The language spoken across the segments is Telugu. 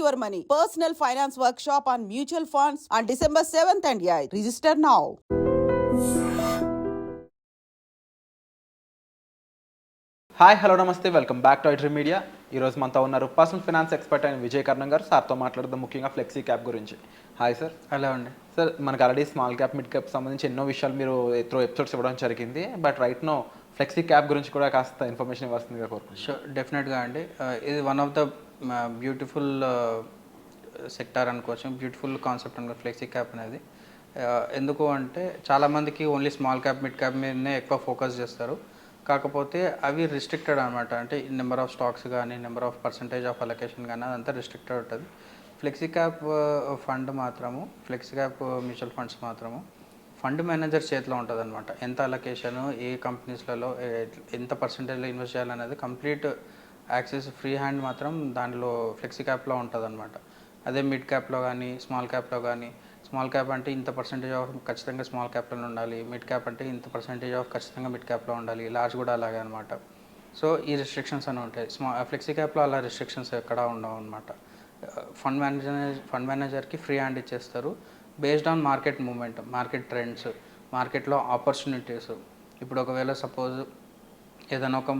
your money. Personal finance workshop on mutual funds on December 7th and 8th. Register now. Hi hello నమస్తే వెల్కమ్ బ్యాక్ టు ఐట్రీ మీడియా. ఈరోజు మనతో ఉన్నారు పర్సనల్ ఫైనాన్స్ ఎక్స్పర్ట్ అయిన విజయ్ కర్ణం గారు. సార్తో మాట్లాడదాం ముఖ్యంగా ఫ్లెక్సీ క్యాప్ గురించి. Hi sir. హలో అండి. సార్, మనకు already small cap mid cap సంబంధించి ఎన్నో విషయాలు మీరు ఎపిసోడ్స్ ఇవ్వడం జరిగింది. But right now flexi cap గురించి కూడా కాస్త ఇన్ఫర్మేషన్ ఇవ్వాల్సిందిగా కోరుకుంటున్నాను. షూర్, డెఫినెట్గా అండి. ఇది one of the beautiful sector అనుకోవచ్చు, బ్యూటిఫుల్ కాన్సెప్ట్ అనుకో ఫ్లెక్సీ క్యాప్ అనేది. ఎందుకు అంటే చాలామందికి only small cap mid cap మీదనే ఎక్కువ ఫోకస్ చేస్తారు. కాకపోతే అవి రిస్ట్రిక్టెడ్ అనమాట. అంటే నెంబర్ ఆఫ్ స్టాక్స్ కానీ number of percentage of allocation కానీ అదంతా రిస్ట్రిక్టెడ్ ఉంటుంది. ఫ్లెక్సీ క్యాప్ ఫండ్ మాత్రము, ఫ్లెక్సీ క్యాప్ మ్యూచువల్ ఫండ్స్ మాత్రము ఫండ్ మేనేజర్ చేతిలో ఉంటుంది అనమాట. ఎంత అలొకేషను, ఏ కంపెనీస్లలో ఎంత పర్సంటేజ్లో ఇన్వెస్ట్ చేయాలనేది కంప్లీట్ యాక్సెస్ ఫ్రీ హ్యాండ్ మాత్రం దానిలో ఫ్లెక్సీ క్యాప్లో ఉంటుంది అనమాట. అదే మిడ్ క్యాప్లో కానీ స్మాల్ క్యాప్లో కానీ, స్మాల్ క్యాప్ అంటే ఇంత పర్సంటేజ్ ఆఫ్ ఖచ్చితంగా స్మాల్ క్యాప్లో ఉండాలి, మిడ్ క్యాప్ అంటే ఇంత పర్సంటేజ్ ఆఫ్ ఖచ్చితంగా మిడ్ క్యాప్లో ఉండాలి, లార్జ్ కూడా అలాగే అనమాట. సో ఈ రిస్ట్రిక్షన్స్ అని ఉంటాయి. ఫ్లెక్సీ క్యాప్లో అలా రిస్ట్రిక్షన్స్ ఎక్కడా ఉండవు అనమాట. ఫండ్ మేనేజర్కి ఫ్రీ హ్యాండ్ ఇచ్చేస్తారు based on market movement, market trends, మార్కెట్లో ఆపర్చునిటీస్. ఇప్పుడు ఒకవేళ సపోజ్ ఏదైనా ఒక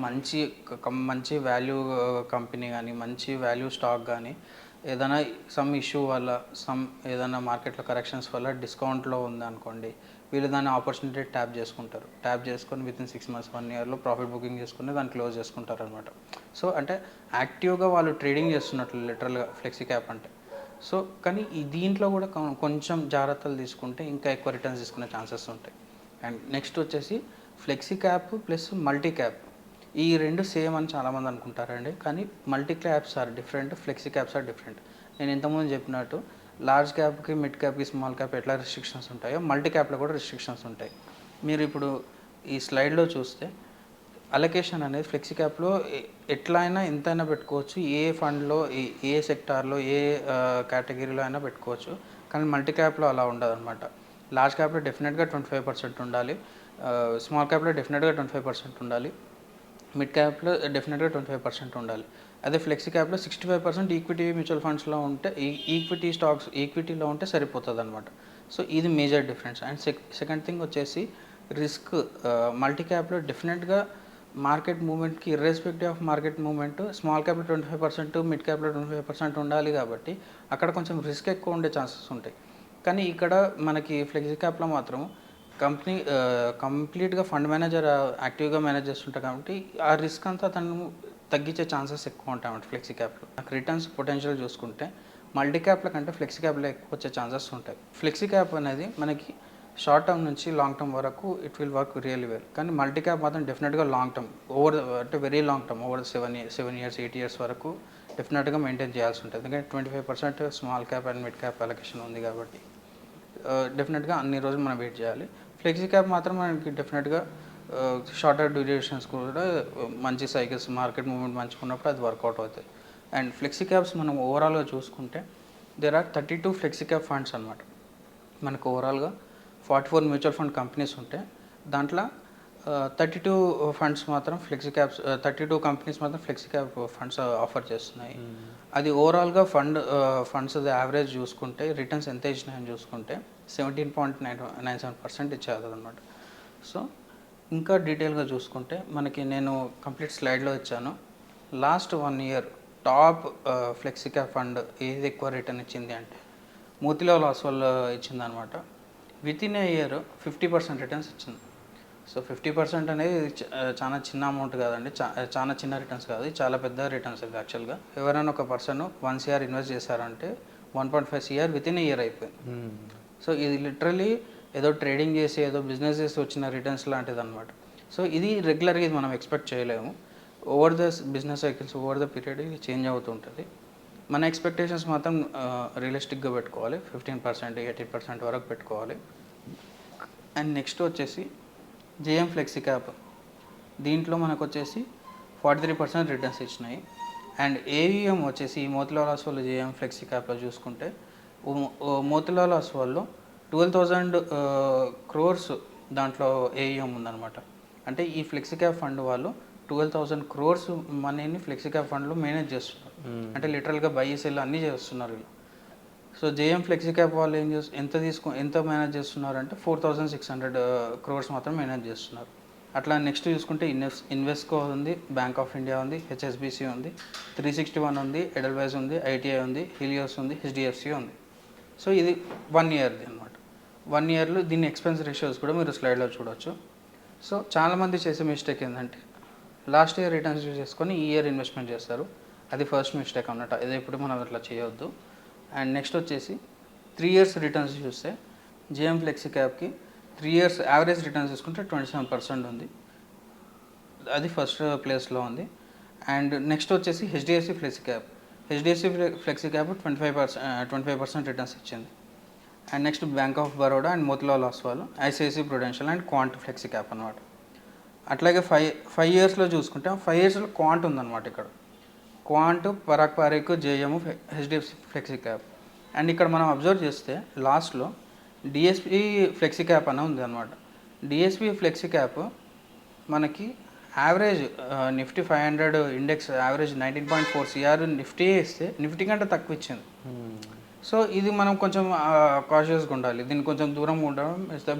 మంచి వాల్యూ కంపెనీ కానీ, మంచి వాల్యూ స్టాక్ కానీ ఏదైనా సమ్ ఇష్యూ వల్ల, ఏదైనా మార్కెట్లో కరెక్షన్స్ వల్ల డిస్కౌంట్లో ఉందనుకోండి, వీళ్ళు దాన్ని ఆపర్చునిటీ ట్యాప్ చేసుకుంటారు. ట్యాప్ చేసుకొని వితిన్ 6 months 1 yearలో ప్రాఫిట్ బుకింగ్ చేసుకుని దాన్ని క్లోజ్ చేసుకుంటారు అనమాట. సో అంటే యాక్టివ్గా వాళ్ళు ట్రేడింగ్ చేస్తున్నట్లు లిటరల్గా ఫ్లెక్సీ క్యాప్ అంటే. సో కానీ ఈ దీంట్లో కూడా కొంచెం జాగ్రత్తలు తీసుకుంటే ఇంకా ఎక్కువ రిటర్న్స్ తీసుకునే ఛాన్సెస్ ఉంటాయి. అండ్ నెక్స్ట్ వచ్చేసి flexi cap plus multi cap, ఈ రెండు సేమ్ అని చాలామంది అనుకుంటారండి. కానీ multi caps are different, flexi caps are different. నేను ఇంతకుముందు చెప్పినట్టు లార్జ్ క్యాప్కి, మిడ్ క్యాప్కి, స్మాల్ క్యాప్ ఎట్లా రిస్ట్రిక్షన్స్ ఉంటాయో మల్టీ క్యాప్లో కూడా రిస్ట్రిక్షన్స్ ఉంటాయి. మీరు ఇప్పుడు ఈ స్లైడ్లో చూస్తే అలొకేషన్ అనేది ఫ్లెక్సీ క్యాప్లో ఎట్లా అయినా ఎంతైనా పెట్టుకోవచ్చు, ఏ ఫండ్లో, ఏ సెక్టార్లో, ఏ కేటగిరీలో అయినా పెట్టుకోవచ్చు. కానీ మల్టీ క్యాప్లో అలా ఉండదు అనమాట. లార్జ్ క్యాప్లో డెఫినెట్గా 25% ఉండాలి, స్మాల్ క్యాప్లో డెఫినెట్గా 25% ఉండాలి, మిడ్ క్యాప్లో డెఫినెట్గా 25% ఉండాలి. అదే ఫ్లెక్సీ క్యాప్లో 65% ఈక్విటీ మ్యూచువల్ ఫండ్స్లో ఉంటే, ఈక్విటీ స్టాక్స్ ఈక్విటీలో ఉంటే సరిపోతుంది అనమాట. సో ఇది major difference. And second thing వచ్చేసి రిస్క్. మల్టీ క్యాప్లో డెఫినెట్గా మార్కెట్ మూమెంట్కి irrespective of market movement small క్యాప్లో 25%, మిడ్ క్యాప్లో 25% ఉండాలి. కాబట్టి అక్కడ కొంచెం రిస్క్ ఎక్కువ ఉండే ఛాన్సెస్ ఉంటాయి. కానీ ఇక్కడ మనకి ఫ్లెక్సీ క్యాప్లో మాత్రం కంపెనీ కంప్లీట్గా ఫండ్ మేనేజర్ యాక్టివ్గా మేనేజ్ చేస్తుంటారు. కాబట్టి ఆ రిస్క్ అంతా తను తగ్గించే ఛాన్సెస్ ఎక్కువ ఉంటాయి అన్నమాట ఫ్లెక్సీ క్యాప్లో. నాకు రిటర్న్స్ పొటెన్షియల్ చూసుకుంటే మల్టీ క్యాప్ల కంటే ఫ్లెక్సీ క్యాప్లో ఎక్కువ వచ్చే ఛాన్సెస్ ఉంటాయి. ఫ్లెక్సీ క్యాప్ అనేది మనకి షార్ట్ టర్మ్ నుంచి లాంగ్ టర్మ్ వరకు it will work really well. కానీ మల్టీ క్యాప్ మాత్రం డెఫినెట్గా లాంగ్ టర్మ్, అంటే very long term, over 7 years 8 years వరకు డెఫినెట్గా మెయింటైన్ చేయాల్సి ఉంటుంది. ఎందుకంటే 25% small cap and mid cap allocation ఉంది కాబట్టి డెఫినెట్గా అన్ని రోజులు మనం వెయిట్ చేయాలి. ఫ్లెక్సీ క్యాప్ మాత్రం మనకి డెఫినెట్గా షార్టర్ డ్యూరేషన్స్ కూడా మంచి సైకిల్స్, మార్కెట్ మూవ్మెంట్ మంచిగా ఉన్నప్పుడు అది వర్కౌట్ అవుతాయి. అండ్ ఫ్లెక్సీ క్యాప్స్ మనం ఓవరాల్గా చూసుకుంటే there are 32 flexi cap funds అనమాట. మనకు ఓవరాల్గా 44 మ్యూచువల్ ఫండ్ కంపెనీస్ ఉంటాయి. దాంట్లో 32 ఫండ్స్ మాత్రం ఫ్లెక్సీ క్యాప్స్, 32 కంపెనీస్ మాత్రం ఫ్లెక్సీ క్యాప్ ఫండ్స్ ఆఫర్ చేస్తున్నాయి. అది ఓవరాల్గా ఫండ్స్ యావరేజ్ చూసుకుంటే రిటర్న్స్ ఎంత ఇచ్చినాయని చూసుకుంటే 17.97% ఇచ్చేది అనమాట. సో ఇంకా డీటెయిల్గా చూసుకుంటే మనకి నేను కంప్లీట్ స్లైడ్లో ఇచ్చాను. Last 1 year top flexi cap fund ఏది ఎక్కువ రిటర్న్ ఇచ్చింది అంటే మోతీలాల్ ఓస్వాల్ ఇచ్చిందనమాట. వితిన్ ఏ ఇయర్ 50% రిటర్న్స్ ఇచ్చింది. సో 50% అనేది చాలా చిన్న అమౌంట్ కాదండి, చాలా చిన్న రిటర్న్స్ కాదు, చాలా పెద్ద రిటర్న్స్ ఇది యాక్చువల్గా. ఎవరైనా ఒక పర్సన్ 1 crore ఇన్వెస్ట్ చేశారంటే 1.5 crore వితిన్ ఏ ఇయర్ అయిపోయింది. సో ఇది లిటరలీ ఏదో ట్రేడింగ్ చేసి, ఏదో బిజినెస్ చేసి వచ్చిన రిటర్న్స్ లాంటిది అనమాట. సో ఇది రెగ్యులర్గా ఇది మనం ఎక్స్పెక్ట్ చేయలేము. Over the business cycles, over the period ఇది చేంజ్ అవుతుంటుంది. మన ఎక్స్పెక్టేషన్స్ మాత్రం రియలిస్టిక్గా పెట్టుకోవాలి, 15% 18% వరకు పెట్టుకోవాలి. అండ్ నెక్స్ట్ వచ్చేసి జేఎం ఫ్లెక్సీ క్యాప్, దీంట్లో మనకు వచ్చేసి 43% రిటర్న్స్ ఇచ్చినాయి. అండ్ ఏవిఎం వచ్చేసి ఈ మోతీలాల్ ఓస్వాల్ జేఎం ఫ్లెక్సీ క్యాప్లో చూసుకుంటే మోతీలాల్ ఓస్వాల్లో 12,000 crores దాంట్లో ఏవిఎం ఉందన్నమాట. అంటే ఈ ఫ్లెక్సీ క్యాప్ ఫండ్ వాళ్ళు 12,000 crores మనీని ఫ్లెక్సీ క్యాప్ ఫండ్లో మేనేజ్ చేస్తున్నారు. అంటే లిటరల్గా బై సెల్ అన్నీ చేస్తున్నారు వీళ్ళు. సో జేఎం ఫ్లెక్సీ క్యాప్ వాళ్ళు ఎంత మేనేజ్ చేస్తున్నారు అంటే 4,600 crores మాత్రం మేనేజ్ చేస్తున్నారు. అట్లా నెక్స్ట్ చూసుకుంటే ఇన్వెస్కో ఉంది, బ్యాంక్ ఆఫ్ ఇండియా ఉంది, హెచ్ఎస్బిసి ఉంది, 361 ఉంది, ఎడల్వైజ్ ఉంది, ఐటీఐ ఉంది, హిలియోస్ ఉంది, హెచ్డిఎఫ్సి ఉంది. సో ఇది 1 ఇయర్ది అనమాట. 1 ఇయర్లో దీని ఎక్స్పెన్స్ రేషియోస్ కూడా మీరు స్లైడ్లో చూడవచ్చు. సో చాలామంది చేసే మిస్టేక్ ఏంటంటే లాస్ట్ ఇయర్ రిటర్న్స్ యూజ్ చేసుకొని ఈ ఇయర్ ఇన్వెస్ట్మెంట్ చేస్తారు. అది ఫస్ట్ మిస్టేక్ అన్నట్టు. ఇది ఎప్పుడు మనం అట్లా చేయొద్దు. అండ్ నెక్స్ట్ వచ్చేసి 3 ఇయర్స్ రిటర్న్స్ చూస్తే జేఎం ఫ్లెక్సీ క్యాప్కి 3 ఇయర్స్ యావరేజ్ రిటర్న్స్ చూసుకుంటే 27% ఉంది. అది ఫస్ట్ ప్లేస్లో ఉంది. అండ్ నెక్స్ట్ వచ్చేసి HDFC flexi cap. HDFC flexi cap 25% returns ఇచ్చింది. And next bank of Baroda and Motilal Oswal, ICICI Prudential and Quant flexi cap అనమాట. అట్లాగే 5 ఇయర్స్లో చూసుకుంటే 5 ఇయర్స్లో క్వాంట్ ఉందన్నమాట. ఇక్కడ Quant, Parag Parikh, JM, HDFC flexi cap. And ఇక్కడ మనం అబ్జర్వ్ చేస్తే లాస్ట్లో డిఎస్పి ఫ్లెక్సీ క్యాప్ అని ఉంది అనమాట. డిఎస్పి ఫ్లెక్సీ క్యాప్ మనకి average Nifty 500 index average 19.4 CR Nifty ఇస్తే నిఫ్టీ కంటే తక్కువ ఇచ్చింది. సో ఇది మనం కొంచెం కాషియస్గా ఉండాలి. దీన్ని కొంచెం దూరంగా ఉండడం ఇస్ ద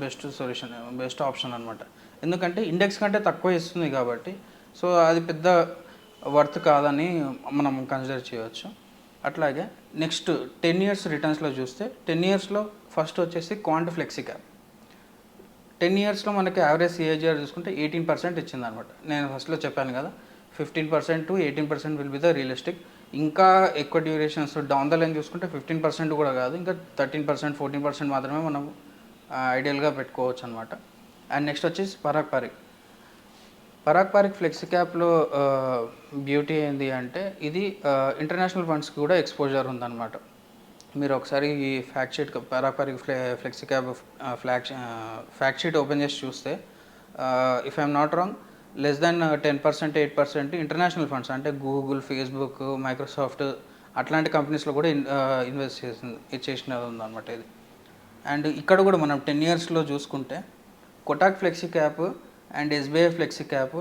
బెస్ట్ ఆప్షన్ అనమాట. ఎందుకంటే ఇండెక్స్ కంటే తక్కువ ఇస్తుంది కాబట్టి సో అది పెద్ద వర్త్ కాదని మనం కన్సిడర్ చేయవచ్చు. అట్లాగే నెక్స్ట్ 10 ఇయర్స్ రిటర్న్స్లో చూస్తే 10 ఇయర్స్లో ఫస్ట్ వచ్చేసి క్వాంట్ ఫ్లెక్సీ క్యాప్. 10 ఇయర్స్లో మనకి యావరేజ్ సిఏజిఆర్ చూసుకుంటే 18% ఇచ్చింది అనమాట. నేను ఫస్ట్లో చెప్పాను కదా 15% to 18% will be the realistic. ఇంకా ఎక్కువ డ్యూరేషన్స్ డౌన్ ద లైన్ చూసుకుంటే 15% కూడా కాదు, ఇంకా 13%, 14% మాత్రమే మనం ఐడియల్గా పెట్టుకోవచ్చు అనమాట. అండ్ నెక్స్ట్ వచ్చేసి పరాగ్ పారిక్ ఫ్లెక్సీ క్యాప్లో బ్యూటీ ఏంది అంటే ఇది ఇంటర్నేషనల్ ఫండ్స్కి కూడా ఎక్స్పోజర్ ఉందన్నమాట. మీరు ఒకసారి ఈ fact sheet Parag Parikh flexi cap fact sheet open చేసి చూస్తే if I'm not wrong less than 10%, 8% international funds అంటే గూగుల్, ఫేస్బుక్, మైక్రోసాఫ్ట్ అట్లాంటి కంపెనీస్లో కూడా ఇన్వెస్ట్ చేసినది ఉందన్నమాట ఇది. అండ్ ఇక్కడ కూడా మనం 10 ఇయర్స్లో చూసుకుంటే Kotak flexi cap and SBI flexi cap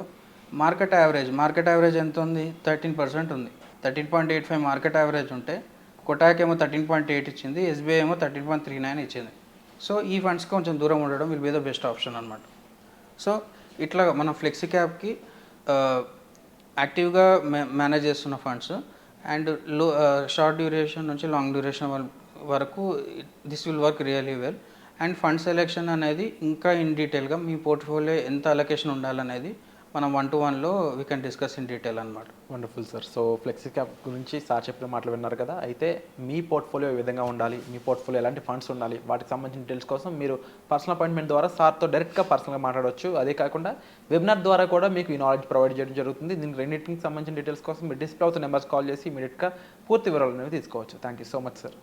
market average ఎంత ఉంది? 13% ఉంది. 13.85 మార్కెట్ యావరేజ్ ఉంటే కొటాక్ ఏమో 13.8 ఇచ్చింది, ఎస్బీఐ ఏమో 13.39 ఇచ్చింది. సో ఈ ఫండ్స్కి కొంచెం దూరం ఉండడం will be the best option అనమాట. సో ఇట్లా మనం ఫ్లెక్సీ క్యాప్కి యాక్టివ్గా మేనేజ్ చేస్తున్న ఫండ్స్ అండ్ షార్ట్ డ్యూరేషన్ నుంచి లాంగ్ డ్యూరేషన్ వరకు this will work really well. And fund selection అనేది ఇంకా ఇన్ డీటెయిల్గా మీ పోర్ట్ఫోలియో ఎంత అలొకేషన్ ఉండాలనేది మనం 1-to-1లో we can discuss in detail అనమాట. Wonderful sir. So flexi cap గురించి సార్ చెప్పిన మాటలు విన్నారు కదా. అయితే మీ పోర్ట్ఫోలియో ఏ విధంగా ఉండాలి, మీ పోర్ట్ఫోలియో ఎలాంటి ఫండ్స్ ఉండాలి, వాటికి సంబంధించిన డీటెయిల్స్ కోసం మీరు పర్సనల్ అపాయింట్మెంట్ ద్వారా సార్తో డైరెక్ట్గా పర్సనల్గా మాట్లాడవచ్చు. అదే కాకుండా వెబినార్ ద్వారా కూడా మీకు ఈ నాలెడ్జ్ ప్రొవైడ్ చేయడం జరుగుతుంది. దీనికి రెండింటికి సంబంధించిన డీటెయిల్స్ కోసం మీరు డిస్ప్లే అవుతున్న నెంబర్స్ కాల్ చేసి ఇమీడియట్గా పూర్తి వివరాలు అనేవి తీసుకోవచ్చు. Thank you so much sir.